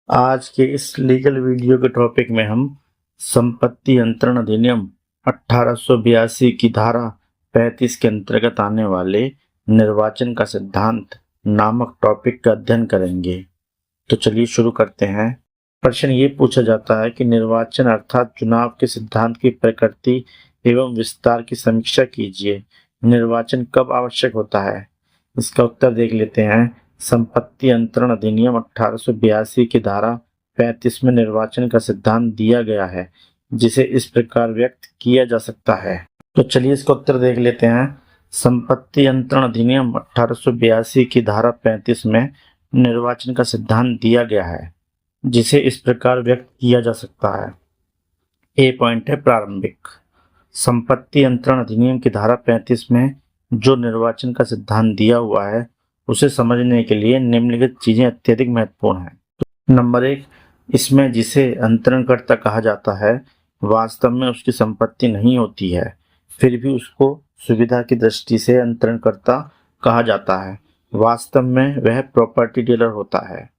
आज के इस लीगल वीडियो के टॉपिक में हम संपत्ति अंतरण अधिनियम 1882 की धारा 35 के अंतर्गत आने वाले निर्वाचन का सिद्धांत नामक टॉपिक का अध्ययन करेंगे। तो चलिए शुरू करते हैं। प्रश्न ये पूछा जाता है कि निर्वाचन अर्थात चुनाव के सिद्धांत की प्रकृति एवं विस्तार की समीक्षा कीजिए। निर्वाचन कब आवश्यक होता है? इसका उत्तर देख लेते हैं। संपत्ति अंतरण अधिनियम 1882 की धारा 35 में निर्वाचन का सिद्धांत दिया गया है, जिसे इस प्रकार व्यक्त किया जा सकता है। तो चलिए इसका उत्तर देख लेते हैं। संपत्ति अंतरण अधिनियम 1882 की धारा 35 में निर्वाचन का सिद्धांत दिया गया है, जिसे इस प्रकार व्यक्त किया जा सकता है। ए पॉइंट है प्रारंभिक। संपत्ति अंतरण अधिनियम की धारा 35 में जो निर्वाचन का सिद्धांत दिया हुआ है, उसे समझने के लिए निम्नलिखित चीजें अत्यधिक महत्वपूर्ण हैं। नंबर 1, इसमें जिसे अंतरणकर्ता कहा जाता है वास्तव में उसकी संपत्ति नहीं होती है, फिर भी उसको सुविधा की दृष्टि से अंतरणकर्ता कहा जाता है। वास्तव में वह प्रॉपर्टी डीलर होता है।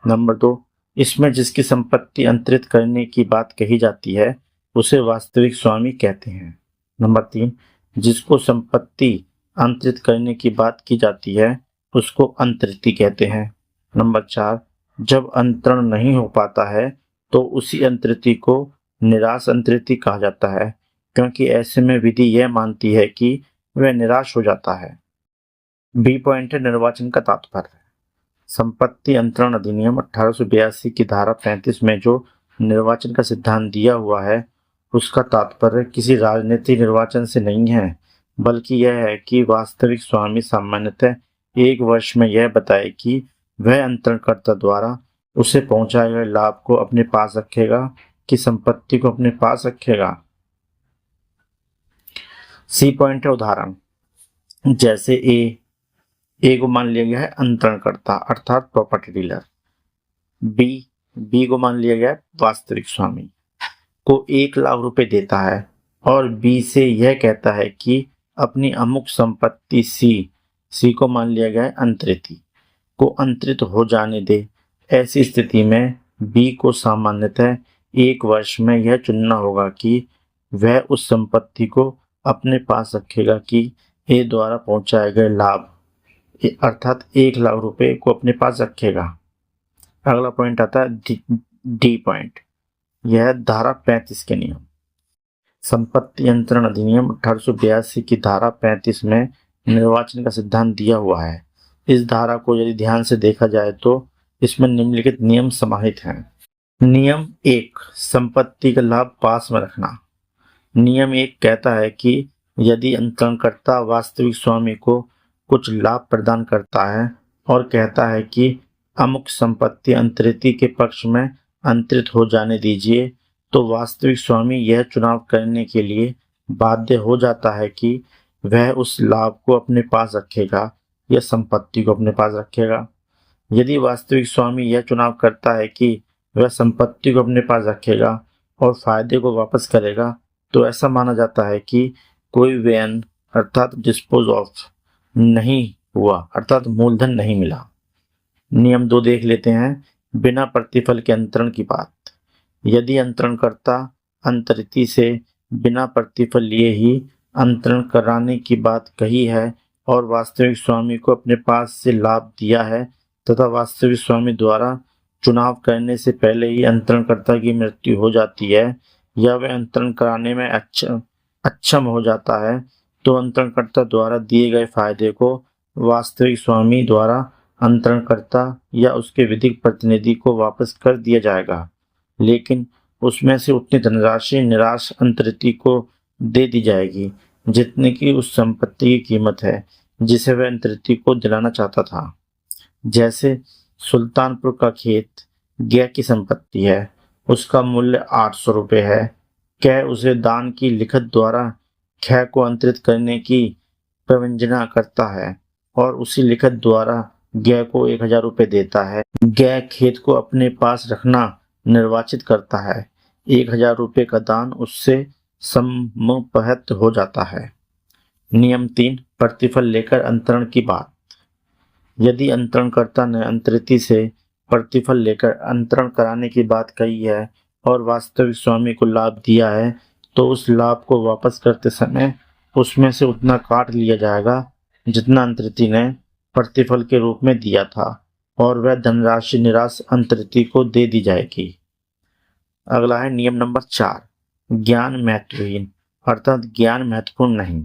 नंबर 2, इसमें जिसकी संपत्ति अंतरित करने की बात कही जाती है उसे वास्तविक स्वामी कहते हैं। नंबर 3, जिसको संपत्ति अंतरित करने की बात की जाती है उसको अंतरिती कहते हैं। नंबर 4, जब अंतरण नहीं हो पाता है तो उसी अंतरिती को निराश अंतरिती कहा जाता है, क्योंकि ऐसे में विधि यह मानती है कि वह निराश हो जाता है। बी पॉइंट है निर्वाचन का तात्पर्य। संपत्ति अंतरण अधिनियम 1882 की धारा 35 में जो निर्वाचन का सिद्धांत दिया हुआ है उसका तात्पर्य किसी राजनीतिक निर्वाचन से नहीं है, बल्कि यह है कि वास्तविक स्वामी सामान्यतः 1 वर्ष में यह बताए कि वह अंतरणकर्ता द्वारा उसे पहुंचाए गए लाभ को अपने पास रखेगा कि संपत्ति को अपने पास रखेगा। सी पॉइंट है उदाहरण। जैसे ए को मान लिया गया है अंतरणकर्ता अर्थात प्रॉपर्टी डीलर। बी को मान लिया गया है वास्तविक स्वामी को 1 लाख रुपए देता है और बी से यह कहता है कि अपनी अमुक संपत्ति सी को मान लिया गया है अंतरिती को अंतरित हो जाने दे। ऐसी स्थिति में बी को सामान्यतः 1 वर्ष में यह चुनना होगा कि वह उस संपत्ति को अपने पास रखेगा कि ए द्वारा पहुंचाए गए लाभ अर्थात 1 लाख रुपए को अपने पास रखेगा। अगला पॉइंट आता है डी पॉइंट। यह धारा 35 के नियम। संपत्ति अंतरण अधिनियम 1882 की धारा 35 में निर्वाचन का सिद्धांत दिया हुआ है। इस धारा को यदि ध्यान से देखा जाए तो इसमें निम्नलिखित नियम समाहित हैं। नियम 1, संपत्ति का लाभ पास में रखना। नियम 1 कहता है कि यदि अंतरणकर्ता वास्तविक स्वामी को कुछ लाभ प्रदान करता है और कहता है कि अमुक संपत्ति अंतरिती के पक्ष में अंतरित हो जाने दीजिए, तो वास्तविक स्वामी यह चुनाव करने के लिए बाध्य हो जाता है कि वह उस लाभ को अपने पास रखेगा या संपत्ति को अपने पास रखेगा। यदि वास्तविक स्वामी यह चुनाव करता है कि वह संपत्ति को अपने पास रखेगा और फायदे को वापस करेगा, तो ऐसा माना जाता है कि कोई व्ययन अर्थात डिस्पोज ऑफ नहीं हुआ अर्थात मूलधन नहीं मिला। नियम 2 देख लेते हैं। बिना प्रतिफल के अंतरण की बात। यदि अंतरणकर्ता अंतरिती से बिना प्रतिफल लिए ही अंतरण कराने की बात कही है और वास्तविक स्वामी को अपने पास से लाभ दिया है तथा वास्तविक स्वामी द्वारा चुनाव करने से पहले ही अंतरणकर्ता की मृत्यु हो जाती है या वह अंतरण कराने में अक्षम हो जाता है, तो अंतरणकर्ता द्वारा दिए गए फायदे को वास्तविक स्वामी द्वारा अंतरणकर्ता या उसके विधिक प्रतिनिधि को वापस कर दिया जाएगा, लेकिन उसमें से उतनी धनराशि निराश अंतरिती को दे दी जाएगी जितने की उस संपत्ति की कीमत है जिसे वह अंतरिती को दिलाना चाहता था। जैसे सुल्तानपुर का खेत ग की संपत्ति है, उसका मूल्य 800 रुपये है। क उसे दान की लिखत द्वारा ख को अंतरित करने की प्रवंजना करता है और उसी लिखत द्वारा ग को 1000 रुपये देता है। ग खेत को अपने पास रखना निर्वाचित करता है। 1000 रुपये का दान उससे सम्मोहित हो जाता है। नियम 3, प्रतिफल लेकर अंतरण की बात। यदि अंतरणकर्ता ने अंतरिति से प्रतिफल लेकर अंतरण कराने की बात कही है और वास्तविक स्वामी को लाभ दिया है, तो उस लाभ को वापस करते समय उसमें से उतना काट लिया जाएगा जितना अंतरिति ने प्रतिफल के रूप में दिया था, और वह धनराशि निराश अंतरिति को दे दी जाएगी। अगला है नियम नंबर 4, ज्ञान महत्वहीन अर्थात ज्ञान महत्वपूर्ण नहीं।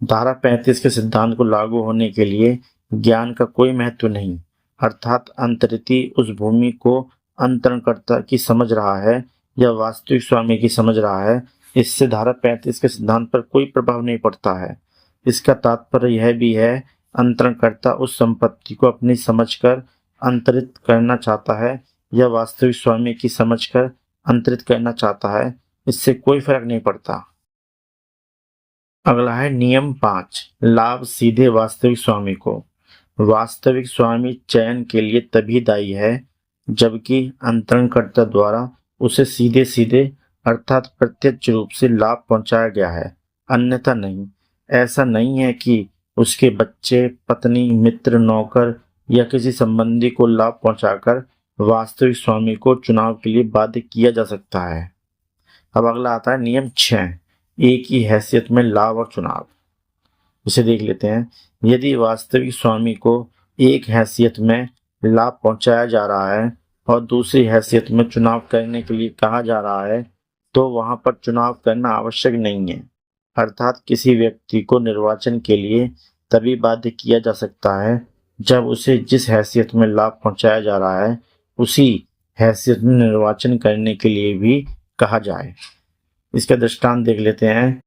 धारा 35 के सिद्धांत को लागू होने के लिए ज्ञान का कोई महत्व नहीं, अर्थात अंतरिति उस भूमि को अंतरणकर्ता की समझ रहा है या वास्तविक स्वामी की समझ रहा है, इससे धारा 35 के सिद्धांत पर कोई प्रभाव नहीं पड़ता है। इसका तात्पर्य यह भी है, अंतरणकर्ता उस संपत्ति को अपनी समझकर अंतरित करना चाहता है या वास्तविक स्वामी की समझकर अंतरित करना चाहता है, इससे कोई फर्क नहीं पड़ता। अगला है नियम 5, लाभ सीधे वास्तविक स्वामी को। वास्तविक स्वामी चयन के लिए तभी दायी है जबकि अंतरणकर्ता द्वारा उसे सीधे सीधे अर्थात प्रत्यक्ष रूप से लाभ पहुंचाया गया है, अन्यथा नहीं। ऐसा नहीं है कि उसके बच्चे, पत्नी, मित्र, नौकर या किसी संबंधी को लाभ पहुंचाकर वास्तविक स्वामी को चुनाव के लिए बाध्य किया जा सकता है। अब अगला आता है नियम 6, एक ही हैसियत में लाभ और चुनाव। इसे देख लेते हैं। यदि वास्तविक स्वामी को एक हैसियत में लाभ पहुंचाया जा रहा है और दूसरी हैसियत में चुनाव करने के लिए कहा जा रहा है, तो वहां पर चुनाव करना आवश्यक नहीं है, अर्थात किसी व्यक्ति को निर्वाचन के लिए तभी बाध्य किया जा सकता है जब उसे जिस हैसियत में लाभ पहुंचाया जा रहा है उसी हैसियत में निर्वाचन करने के लिए भी कहा जाए। इसका दृष्टांत देख लेते हैं।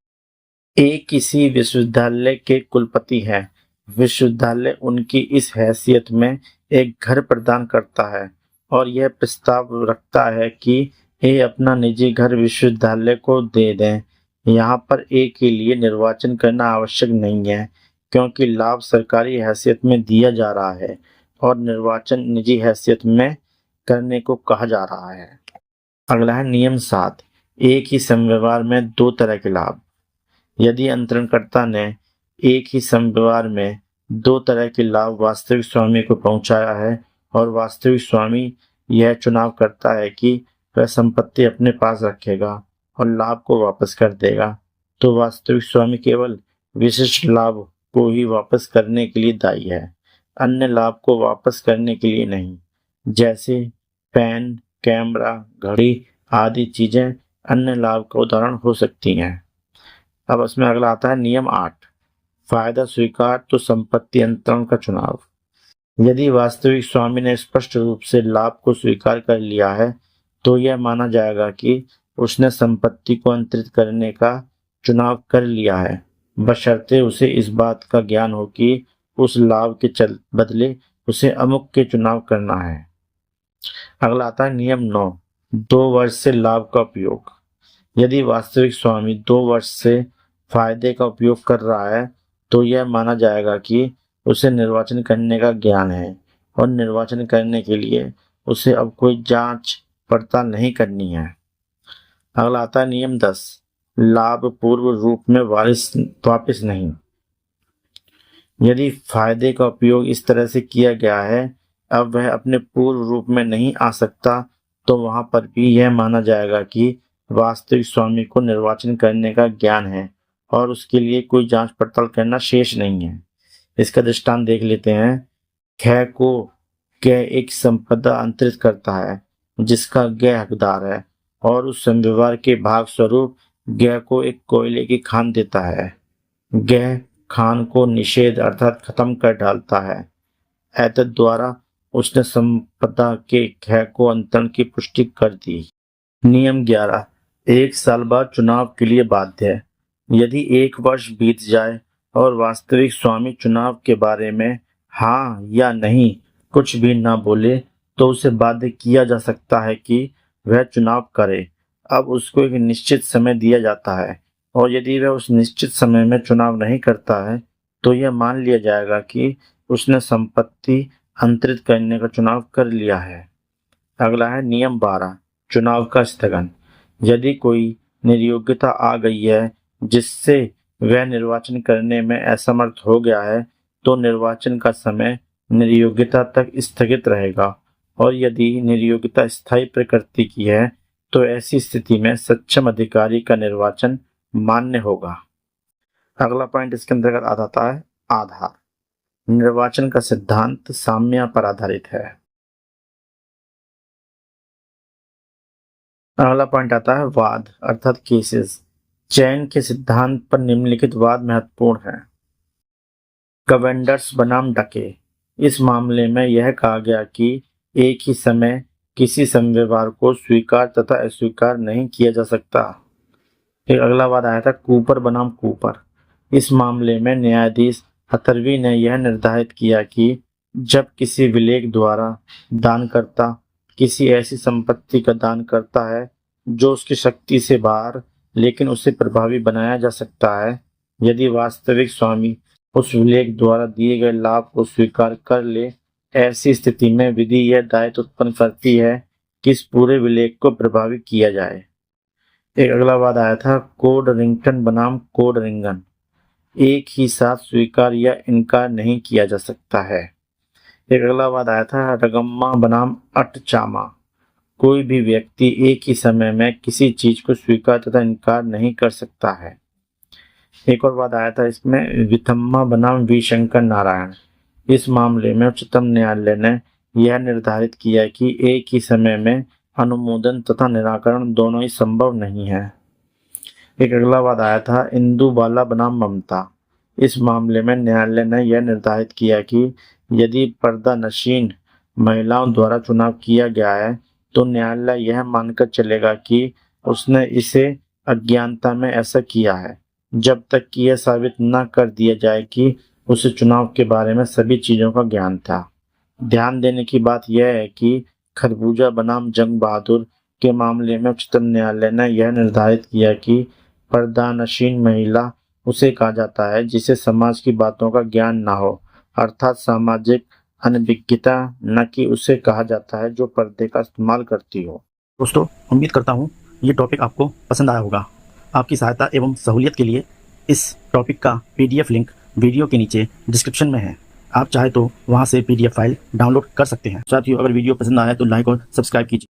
एक किसी विश्वविद्यालय के कुलपति हैं। विश्वविद्यालय उनकी इस हैसियत में एक घर प्रदान करता है और यह प्रस्ताव रखता है कि ये अपना निजी घर विश्वविद्यालय को दे दें। यहाँ पर ए के लिए निर्वाचन करना आवश्यक नहीं है क्योंकि लाभ सरकारी हैसियत में दिया जा रहा है और निर्वाचन निजी हैसियत में करने को कहा जा रहा है। अगला है नियम 7, एक ही समव्यवहार में दो तरह के लाभ। यदि अंतरणकर्ता ने एक ही समव्यवहार में दो तरह के लाभ वास्तविक स्वामी को पहुंचाया है और वास्तविक स्वामी यह चुनाव करता है कि वह संपत्ति अपने पास रखेगा और लाभ को वापस कर देगा, तो वास्तविक स्वामी केवल विशिष्ट लाभ को ही वापस करने के लिए दायी है, अन्य लाभ को वापस करने के लिए नहीं। जैसे पेन, कैमरा, घड़ी आदि चीजें अन्य लाभ का उदाहरण हो सकती हैं। अब इसमें अगला आता है नियम 8, फायदा स्वीकार तो संपत्ति अंतरण का चुनाव। यदि वास्तविक स्वामी ने स्पष्ट रूप से लाभ को स्वीकार कर लिया है तो यह माना जाएगा कि उसने संपत्ति को अंतरित करने का चुनाव कर लिया है, बशर्ते उसे इस बात का ज्ञान हो कि उस लाभ के बदले उसे अमुक के चुनाव करना है। अगला आता है नियम 9, 2 वर्ष से लाभ का उपयोग। यदि वास्तविक स्वामी 2 वर्ष से फायदे का उपयोग कर रहा है तो यह माना जाएगा कि उसे निर्वाचन करने का ज्ञान है और निर्वाचन करने के लिए उसे अब कोई जांच पड़ताल नहीं करनी है। अगला आता है नियम 10, लाभ पूर्व रूप में वापस नहीं। यदि फायदे का उपयोग इस तरह से किया गया है अब वह अपने पूर्व रूप में नहीं आ सकता, तो वहां पर भी यह माना जाएगा कि वास्तविक स्वामी को निर्वाचन करने का ज्ञान है और उसके लिए कोई जांच पड़ताल करना शेष नहीं है। इसका दृष्टांत देख लेते हैं। ख को ग एक संपदा अंतरित करता है जिसका ग हकदार है और उस संव्यवहार के भाग स्वरूप ग को एक कोयले की खान देता है। ग खान को निषेध अर्थात खत्म कर डालता है। एतद द्वारा उसने संपदा के ख को अंतरण की पुष्टि कर दी। नियम 11, 1 साल बाद चुनाव के लिए बाध्य है। यदि 1 वर्ष बीत जाए और वास्तविक स्वामी चुनाव के बारे में हाँ या नहीं कुछ भी ना बोले तो उसे बाध्य किया जा सकता है कि वह चुनाव करे। अब उसको एक निश्चित समय दिया जाता है और यदि वह उस निश्चित समय में चुनाव नहीं करता है तो यह मान लिया जाएगा कि उसने संपत्ति अंतरित करने का चुनाव कर लिया है। अगला है नियम 12, चुनाव का स्थगन। यदि कोई निर्योग्यता आ गई है जिससे वह निर्वाचन करने में असमर्थ हो गया है तो निर्वाचन का समय निर्योग्यता तक स्थगित रहेगा और यदि निर्योग्यता स्थायी प्रकृति की है तो ऐसी स्थिति में सक्षम अधिकारी का निर्वाचन मान्य होगा। अगला पॉइंट इसके अंतर्गत आ जाता है आधार। निर्वाचन का सिद्धांत साम्य पर आधारित है। अगला पॉइंट आता है वाद अर्थात केसेस। चयन के सिद्धांत पर निम्नलिखित वाद महत्वपूर्ण है। कवेंडर्स बनाम डके। इस मामले में यह कहा गया कि एक ही समय किसी समव्यवहार को स्वीकार तथा अस्वीकार नहीं किया जा सकता। एक अगला वाद आया था कूपर बनाम कूपर। इस मामले में न्यायाधीश हथर्वी ने यह निर्धारित किया कि जब किसी विलेख द्वारा दानकर्ता किसी ऐसी संपत्ति का दान करता है जो उसकी शक्ति से बाहर लेकिन उसे प्रभावी बनाया जा सकता है, यदि वास्तविक स्वामी उस विलेख द्वारा दिए गए लाभ को स्वीकार कर ले, ऐसी स्थिति में विधि यह दायित्व उत्पन्न करती है कि इस पूरे विलेख को प्रभावी किया जाए। एक अगला वाद आया था कोड रिंगटन बनाम कोड रिंगन। एक ही साथ स्वीकार या इनकार नहीं किया जा सकता है। एक अगला वाद आया था रगम्मा बनाम अटचामा। कोई भी व्यक्ति एक ही समय में किसी चीज को स्वीकार तथा इनकार नहीं कर सकता है। एक और वाद आया था इसमें विथम्मा बनाम वी शंकर नारायण। इस मामले में उच्चतम न्यायालय ने यह निर्धारित किया कि एक ही समय में अनुमोदन तथा निराकरण दोनों ही संभव नहीं है। एक अगला वाद आया था इंदुबाला बनाम ममता। इस मामले में न्यायालय ने यह निर्धारित किया कि यदि पर्दा नशीन महिलाओं द्वारा चुनाव किया गया है तो न्यायालय यह मानकर चलेगा कि उसने इसे अज्ञानता में ऐसा किया है जब तक कि यह साबित न कर दिया जाए कि उसे चुनाव के बारे में सभी चीजों का ज्ञान था। ध्यान देने की बात यह है कि खरबूजा बनाम जंग बहादुर के मामले में उच्चतम न्यायालय ने यह निर्धारित किया कि पर्दानशीन महिला उसे कहा जाता है जिसे समाज की बातों का ज्ञान ना हो, अर्थात सामाजिक अनभिज्ञता, न कि उसे कहा जाता है जो पर्दे का इस्तेमाल करती हो। दोस्तों, उम्मीद करता हूँ ये टॉपिक आपको पसंद आया होगा। आपकी सहायता एवं सहूलियत के लिए इस टॉपिक का PDF लिंक वीडियो के नीचे डिस्क्रिप्शन में है। आप चाहे तो वहाँ से PDF फाइल डाउनलोड कर सकते हैं। साथियों, अगर वीडियो पसंद आया तो लाइक और सब्सक्राइब कीजिए।